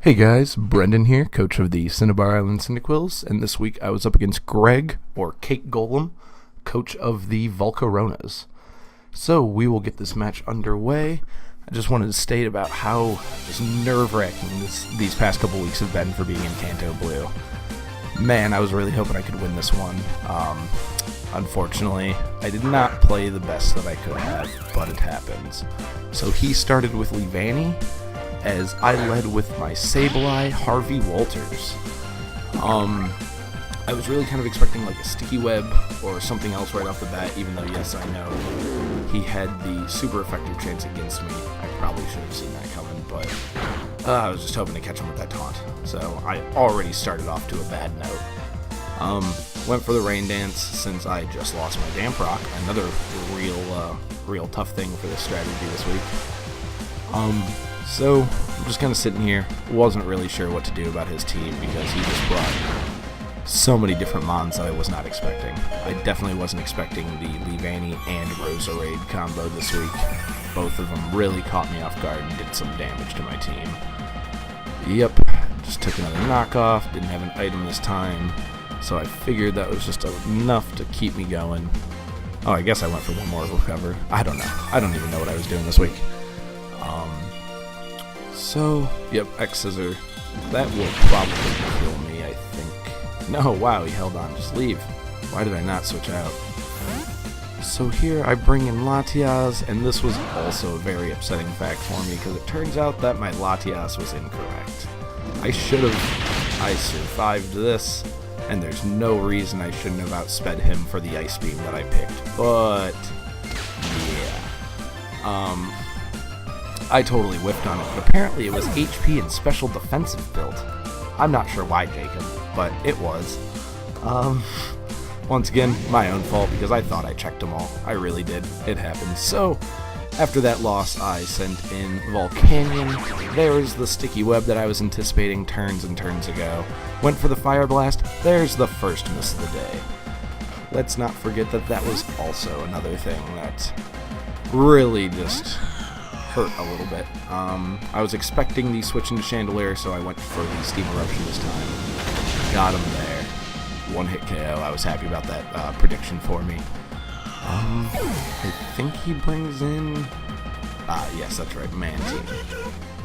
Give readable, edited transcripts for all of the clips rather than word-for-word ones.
Hey guys, Brenden here, coach of the Cinnabar Island Cyndaquils, and this week I was up against Greg, or Cake Golem, coach of the Volcaronas. So we will get this match underway. I just wanted to state about how just nerve-wracking these past couple weeks have been for being in Kanto Blue. Man, I was really hoping I could win this one. Unfortunately, I did not play the best that I could have, but it happens. So he started with Levani, as I led with my Sableye Harvey Walters. I was really kind of expecting like a sticky web or something else right off the bat, even though yes, I know he had the super effective chance against me. I probably should have seen that coming, but I was just hoping to catch him with that taunt. So I already started off to a bad note. Went for the Rain Dance since I just lost my Damprock, another real tough thing for this strategy this week. So, I'm just kind of sitting here, wasn't really sure what to do about his team because he just brought so many different mons that I was not expecting. I definitely wasn't expecting the Levani and Roserade combo this week. Both of them really caught me off guard and did some damage to my team. Yep, just took another knockoff, didn't have an item this time, so I figured that was just enough to keep me going. Oh, I guess I went for one more recover. I don't know. I don't even know what I was doing this week. So, yep, X-Scissor. That will probably kill me, I think. No, wow, he held on. Just leave. Why did I not switch out? So here I bring in Latias, and this was also a very upsetting fact for me, because it turns out that my Latias was incorrect. I survived this, and there's no reason I shouldn't have outsped him for the Ice Beam that I picked. But, yeah. I totally whiffed on it, but apparently it was HP and special defensive build. I'm not sure why, Jacob, but it was. Once again, my own fault because I thought I checked them all. I really did. It happened. So, after that loss, I sent in Volcanion. There's the sticky web that I was anticipating turns and turns ago. Went for the Fire Blast. There's the first miss of the day. Let's not forget that that was also another thing that really just hurt a little bit. I was expecting the switch into Chandelier, so I went for the Steam Eruption this time. Got him there. One hit KO. I was happy about that prediction for me. I think he brings in... yes, that's right, Manti.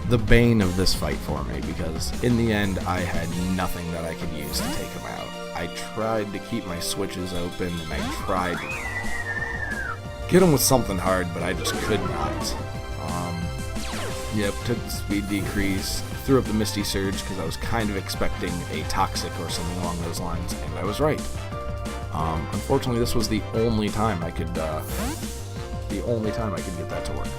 The bane of this fight for me, because in the end, I had nothing that I could use to take him out. I tried to keep my switches open, and I tried to get him with something hard, but I just could not. Yep, took the speed decrease, threw up the Misty Surge because I was kind of expecting a Toxic or something along those lines, and I was right. Unfortunately, this was the only time I could, get that to work.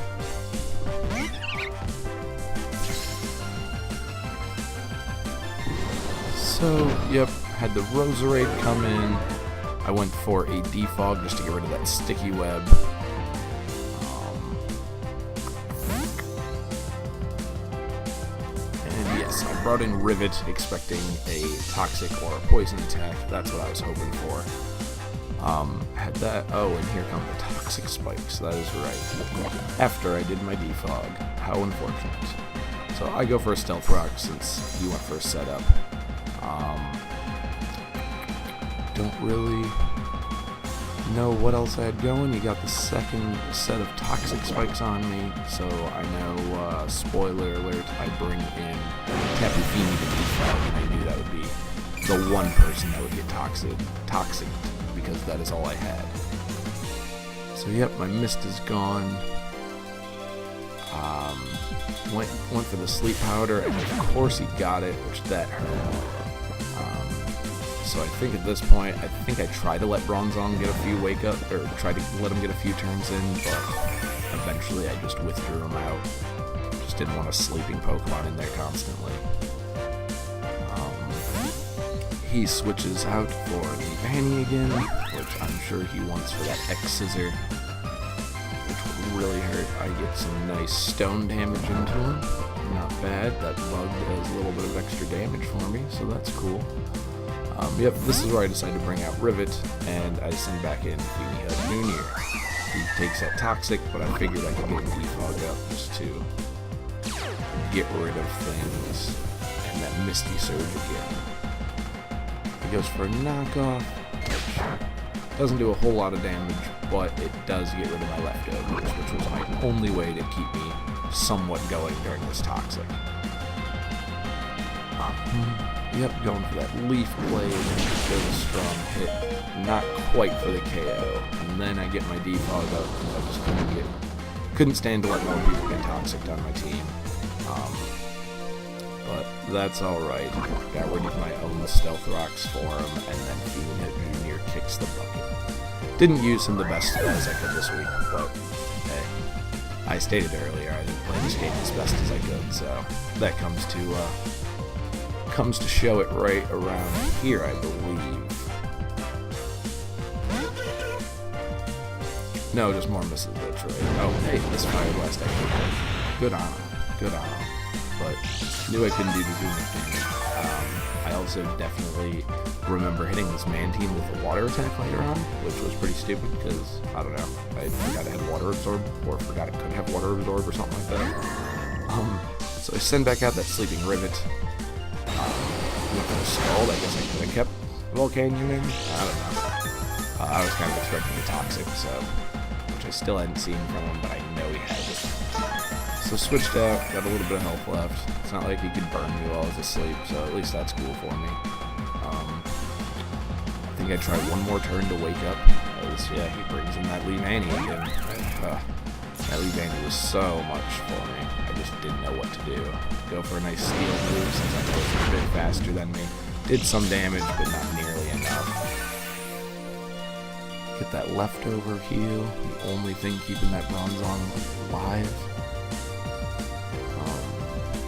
So, yep, had the Roserade come in. I went for a Defog just to get rid of that sticky web. I brought in Rivet, expecting a Toxic or a Poison attack. That's what I was hoping for. Had that. Oh, and here come the Toxic Spikes. That is right. After I did my Defog. How unfortunate. So I go for a Stealth Rock since you went for a setup. Don't really know what else I had going. You got the second set of Toxic Spikes on me, so I know, spoiler alert, I bring in Tapu Fini to Defog, and I knew that would be the one person that would get toxic, because that is all I had. So yep, my Mist is gone. Went for the Sleep Powder, and of course he got it, which that hurt. So I think at this point, I tried to let Bronzong get a few or tried to let him get a few turns in, but eventually I just withdrew him out. Just didn't want a sleeping Pokemon in there constantly. He switches out for Levani again, which I'm sure he wants for that X-Scissor, which would really hurt. I get some nice stone damage into him. Not bad. That bug does a little bit of extra damage for me, so that's cool. Yep, this is where I decided to bring out Rivet, and I send back in Fini Junior. He takes that Toxic, but I figured I could get Defog up just to get rid of things. Misty Surge again. He goes for a knockoff, which doesn't do a whole lot of damage, but it does get rid of my leftovers, which was my only way to keep me somewhat going during this toxic. Yep, going for that Leaf Blade, goes a strong hit, not quite for the KO, and then I get my defog up because I just couldn't stand to let more people get toxic on my team. But that's alright. Got rid of my own Stealth Rocks for him, and then Fiend Junior kicks the bucket. Didn't use him the best as I could this week, but hey, I stated earlier I didn't play this game as best as I could, so that comes to show it right around here, I believe. No, just more misses, that's right. Oh, hey, this Fire Blast actually. Good on him. Good on him. But knew I couldn't do too much damage. I also definitely remember hitting this Mantine with a water attack later on, which was pretty stupid because, I don't know, I forgot it had water absorb, or forgot it couldn't have water absorb or something like that. So I send back out that Sleeping Rivet. Went for the Scald. I guess I could have kept Volcanion in. I don't know. I was kind of expecting a Toxic, so, which I still hadn't seen from him, but I know he had it. So switched out, got a little bit of health left. It's not like he could burn me while I was asleep, so at least that's cool for me. I think I tried one more turn to wake up, because, yeah, he brings in that Leavanny again. That Leavanny was so much for me. I just didn't know what to do. Go for a nice steal move, since I know it's a bit faster than me. Did some damage, but not nearly enough. Get that leftover heal, the only thing keeping that Bronzong alive.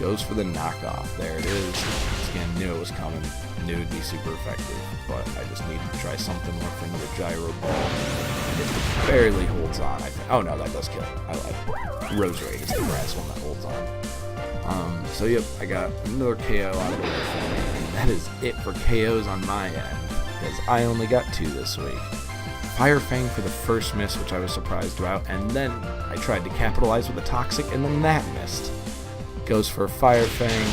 Goes for the knockoff. There it is. Again, knew it was coming. Knew it'd be super effective, but I just needed to try something more from the Gyro Ball. And it barely holds on. Oh no, that does kill. Rose Raid is the grass one that holds on. So yep, I got another KO out of the way for me, and that is it for KOs on my end, because I only got 2 this week. Fire Fang for the first miss, which I was surprised about, and then I tried to capitalize with a Toxic, and then that missed. Goes for Fire Fang,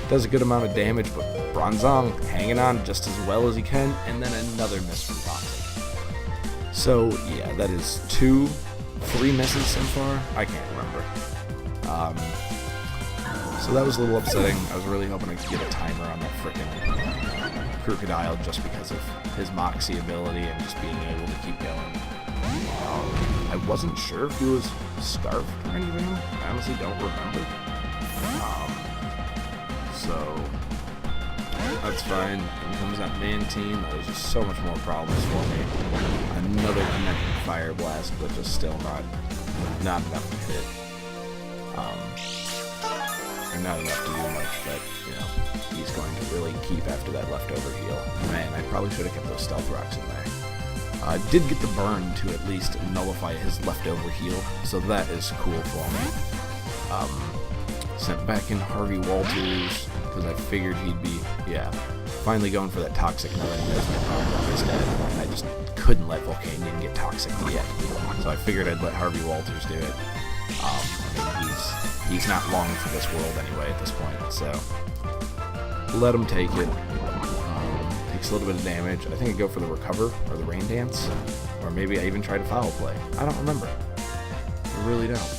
does a good amount of damage, but Bronzong hanging on just as well as he can, and then another miss from Toxic. So yeah, that is 3 misses so far? I can't remember. So that was a little upsetting. I was really hoping I could get a timer on that frickin' Crocodile just because of his Moxie ability and just being able to keep going. I wasn't sure if he was Scarfed or anything. I honestly don't remember. So that's fine. Here comes that Mantine. That was just so much more problems for me. Another connected Fire Blast, but just still not enough to hit. And not enough to do much that, you know, he's going to really keep after that leftover heal. Man, I probably should have kept those Stealth Rocks in there. Did get the burn to at least nullify his leftover heal, so that is cool for me. Sent back in Harvey Walters, because I figured he'd be, finally going for that Toxic now that he knows my problem is dead. I just couldn't let Volcanion get Toxic yet, so I figured I'd let Harvey Walters do it. I mean, he's not long for this world anyway at this point, so let him take it. Takes a little bit of damage. I think I go for the Recover, or the Rain Dance, or maybe I even try to Foul Play. I don't remember. I really don't.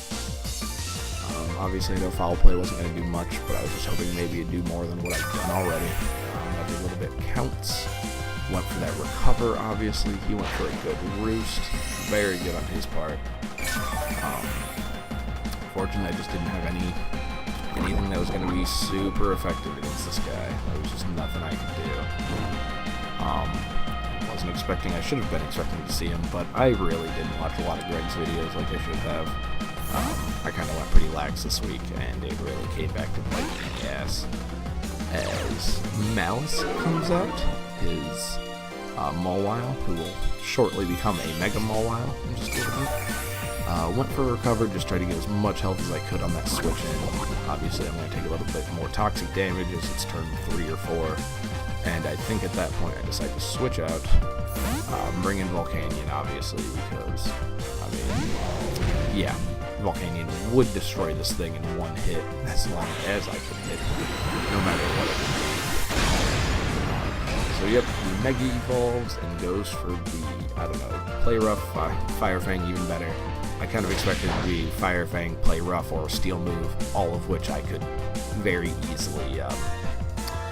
Obviously, I know Foul Play wasn't going to do much, but I was just hoping maybe it'd do more than what I've done already. Every little bit counts. Went for that Recover, obviously. He went for a good Roost. Very good on his part. Fortunately, I just didn't have anything that was going to be super effective against this guy. There was just nothing I could do. Wasn't expecting, I should have been expecting to see him, but I really didn't watch a lot of Greg's videos like I should have. I kind of went pretty lax this week, and it really came back to bite me in the ass. As Malice comes out, his Mawile, who will shortly become a Mega Mawile in just a little bit. Went for a Recover, just tried to get as much health as I could on that switch in. Obviously, I'm going to take a little bit more Toxic damage as it's turn 3 or 4. And I think at that point I decided to switch out, bring in Volcanion, obviously, because, I mean, yeah, Volcanion would destroy this thing in one hit as long as I could hit it, no matter what it would do. So yep, he Mega Evolves and goes for the, I don't know, Play Rough, Fire Fang, even better. I kind of expected it to be Fire Fang, Play Rough, or Steel Move, all of which I could very easily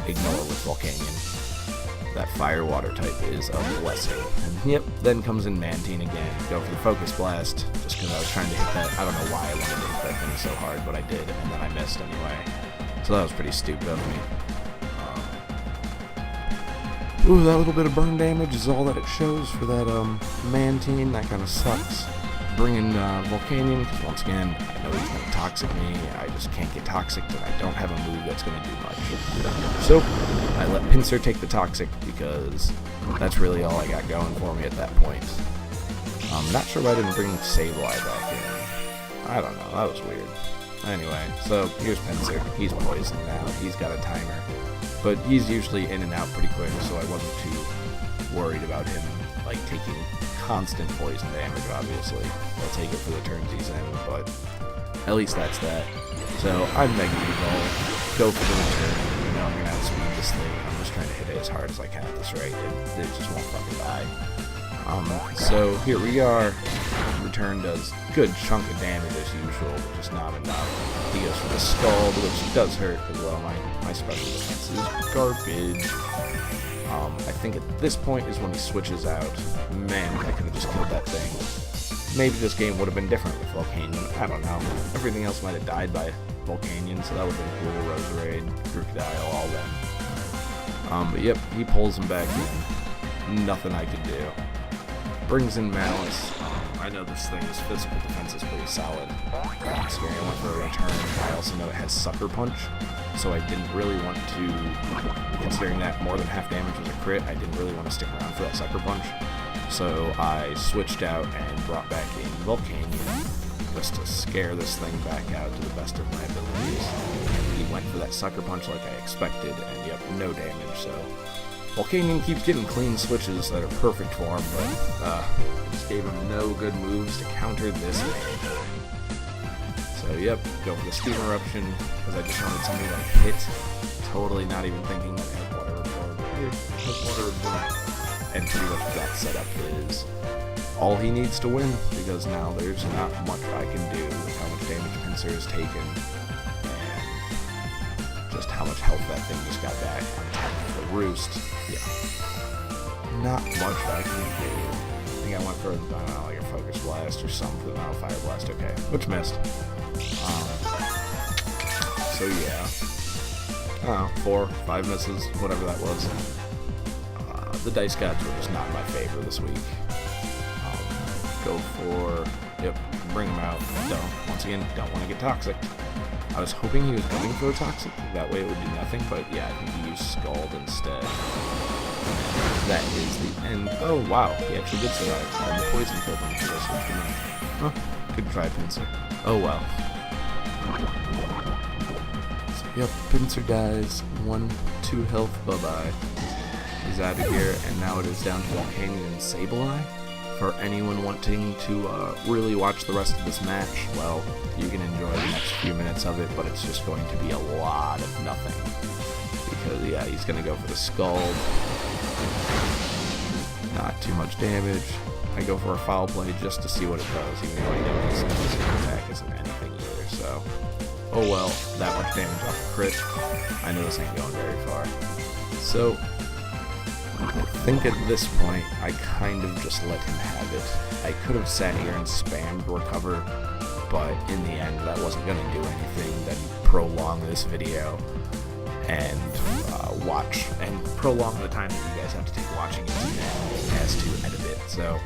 ignore with Volcanion. That Fire Water type is a blessing. And yep, then comes in Mantine again. Go for the Focus Blast, just because I was trying to hit that. I don't know why I wanted to hit that thing so hard, but I did, and then I missed anyway. So that was pretty stupid of me. Ooh, that little bit of burn damage is all that it shows for that Mantine. That kind of sucks. Bring in Volcanion, because once again, I know he's going to Toxic me. I just can't get Toxic, and I don't have a move that's going to do much. So, I let Pinsir take the Toxic, because that's really all I got going for me at that point. I'm not sure why I didn't bring Sableye back in. I don't know, that was weird. Anyway, so here's Pinsir. He's poisoned now. He's got a timer. But he's usually in and out pretty quick, so I wasn't too worried about him, like, taking constant poison damage, obviously. I'll take it for the turns he's in, but at least that's that. So I'm Mega Evolve, go for the return. You know I'm gonna outspeed this thing. I'm just trying to hit it as hard as I can at this rate. It just won't fucking die. So here we are. Return does good chunk of damage as usual, but just not enough. He goes for the Scald, which does hurt as well. My special defense is garbage. I think at this point is when he switches out. Man, I could have just killed that thing. Maybe this game would have been different with Volcanion. I don't know. Everything else might have died by Volcanion, so that would have been cool. Roserade, Crocodile, all them. But yep, he pulls him back in. Nothing I could do. Brings in Malice. I know this thing's physical defense is pretty solid. It's scary. I went for a return. I also know it has Sucker Punch, so I didn't really want to, considering that more than half damage was a crit, I didn't really want to stick around for that Sucker Punch. So I switched out and brought back in Volcanion, just to scare this thing back out to the best of my abilities. And he went for that Sucker Punch like I expected, and yep, no damage, so Volcanion keeps getting clean switches that are perfect for him, but just gave him no good moves to counter this man. So yep, go for the Steam Eruption, because I just wanted something to hit, totally not even thinking that it had Water Report. And pretty much what that setup is all he needs to win, because now there's not much I can do with how much damage Pinsir has taken, and just how much health that thing just got back on top of the roost. Yeah. Not much I can do. I think I went for, I don't know, like a Focus Blast or something. No, Fire Blast, okay. Which missed. So yeah. I don't know, 4, 5 misses, whatever that was. The dice gods were just not in my favor this week. Go for, yep, bring him out. Once again, don't want to get Toxic. I was hoping he was going for a Toxic, that way it would do nothing, but yeah, I think he used Scald instead. That is the end. Oh wow, he actually did survive, and the poison killed him. Huh, good try, Pinsir. Oh well. So, yep, Pinsir dies. 1-2 health, bye-bye. He's out of here, and now it is down to Volcanion and Sableye. For anyone wanting to really watch the rest of this match, well, you can enjoy the next few minutes of it, but it's just going to be a lot of nothing. Because, yeah, he's going to go for the Scald. Not too much damage. I go for a Foul Play just to see what it does, even though I know his physical attack isn't anything either, so... Oh well, that much damage off a crit. I know this ain't going very far. So... I think at this point, I kind of just let him have it. I could have sat here and spammed Recover, but in the end, that wasn't going to do anything than prolong this video and watch, and prolong the time that you guys have to take watching it as to edit it. So,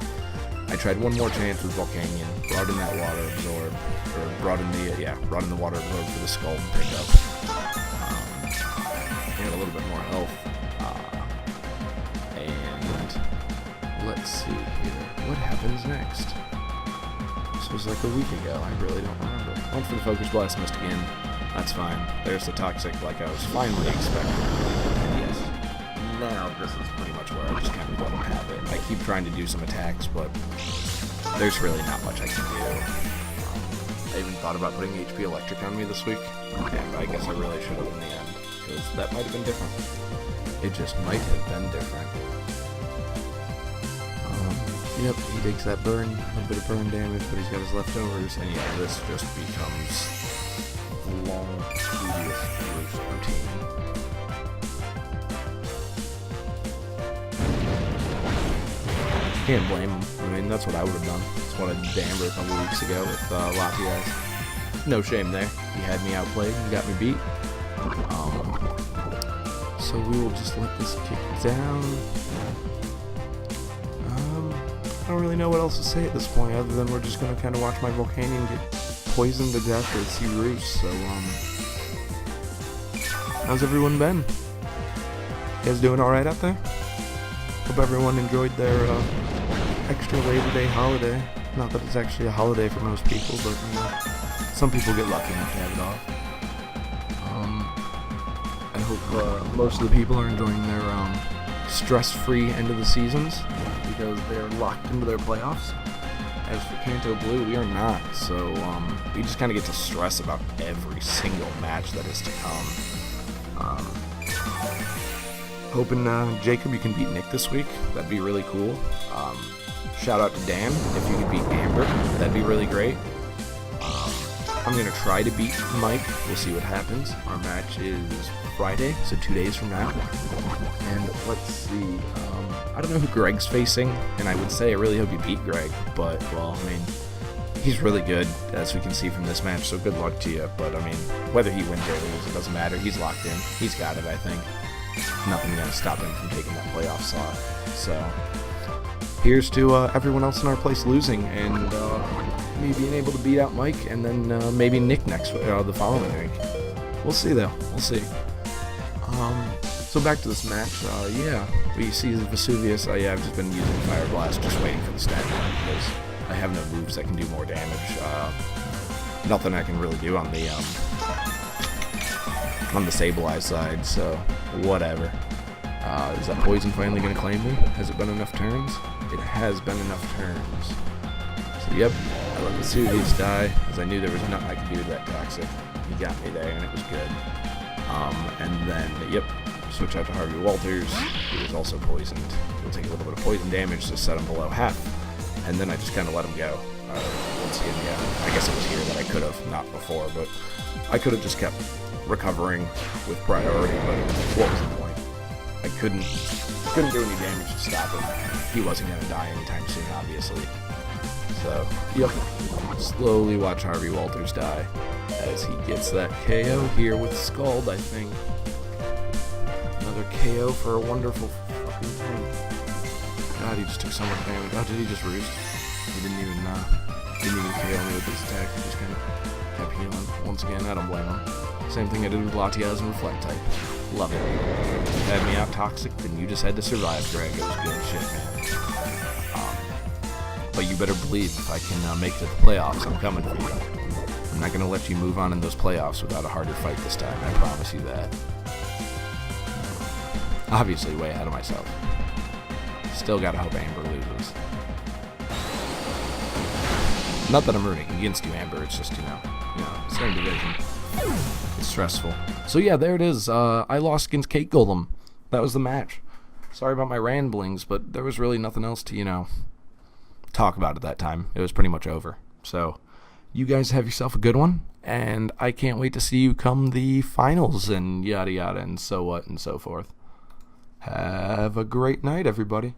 I tried one more chance with Volcanion, brought in that Water Absorb, or brought in the Water Absorb for the Skull pickup. And a little bit more health. Let's see here. What happens next? This was like a week ago. I really don't remember. Went for the Focus Blast, missed again. That's fine. There's the Toxic like I was finally expecting. And yes. Now this is pretty much where I just kind of let him have it. I keep trying to do some attacks, but there's really not much I can do. I even thought about putting HP Electric on me this week, and I guess I really should have in the end. because that might have been different. It just might have been different. Yep, he takes that burn, a little bit of burn damage, but he's got his leftovers, and yeah, this just becomes a long, tedious routine. Can't blame him. I mean, that's what I would have done. That's what I did to Amber a couple weeks ago with Latias. No shame there. He had me outplayed and got me beat. So we will just let this kick down. I don't really know what else to say at this point, other than we're just gonna kind of watch my Volcanion get poisoned to death as he roosts. So, how's everyone been? You guys doing alright out there? Hope everyone enjoyed their extra Labor Day holiday. Not that it's actually a holiday for most people, but some people get lucky enough to have it off. I hope most of the people are enjoying their stress-free end of the seasons, because they are locked into their playoffs. As for Kanto Blue, we are not, so we just kind of get to stress about every single match that is to come. Hoping, Jacob, you can beat Nick this week. That'd be really cool. Shout out to Dan. If you could beat Amber, that'd be really great. I'm going to try to beat Mike. We'll see what happens. Our match is Friday, so 2 days from now. And let's see. I don't know who Greg's facing, and I would say I really hope you beat Greg. But, well, I mean, he's really good, as we can see from this match, so good luck to you. But, I mean, whether he wins or loses, it doesn't matter. He's locked in. He's got it, I think. Nothing's going to stop him from taking that playoff slot. So, here's to everyone else in our place losing, and me being able to beat out Mike, and then maybe Nick the following week. We'll see, though. We'll see. So back to this match. Yeah, we see Vesuvius. Yeah, I've just been using Fire Blast, just waiting for the stat down, because I have no moves that can do more damage. Nothing I can really do on the stabilized side, so whatever. Is that poison finally going to claim me? Has it been enough turns? It has been enough turns. So yep, I let Vesuvius die, as I knew there was nothing I could do to that Toxic. He got me there, and it was good. And then, yep, switch out to Harvey Walters, who was also poisoned. He'll take a little bit of poison damage to set him below half, and then I just kind of let him go. Once again, yeah, I guess it was here that I could have, not before, but I could have just kept recovering with priority, but what was the point? I couldn't do any damage to stop him. He wasn't going to die anytime soon, obviously. So, yep, slowly watch Harvey Walters die as he gets that KO here with Scald, I think. Another KO for a wonderful fucking thing. God, he just took so much damage. Oh, did he just roost? He didn't even KO me with his attack. He just kind of kept healing. Once again, I don't blame him. Same thing I did with Latias and Reflect type. Love it. You had me out Toxic, then you just had to survive, Greg. It was good shit, man. But you better believe if I can make it to the playoffs, I'm coming for you. I'm not going to let you move on in those playoffs without a harder fight this time, I promise you that. Obviously, way ahead of myself. Still gotta hope Amber loses. Not that I'm rooting against you, Amber, it's just, same division. It's stressful. So yeah, there it is. I lost against Kate Golem. That was the match. Sorry about my ramblings, but there was really nothing else to, talk about at that time. It was pretty much over. So, you guys have yourself a good one, and I can't wait to see you come the finals and yada yada and so what and so forth. Have a great night, everybody.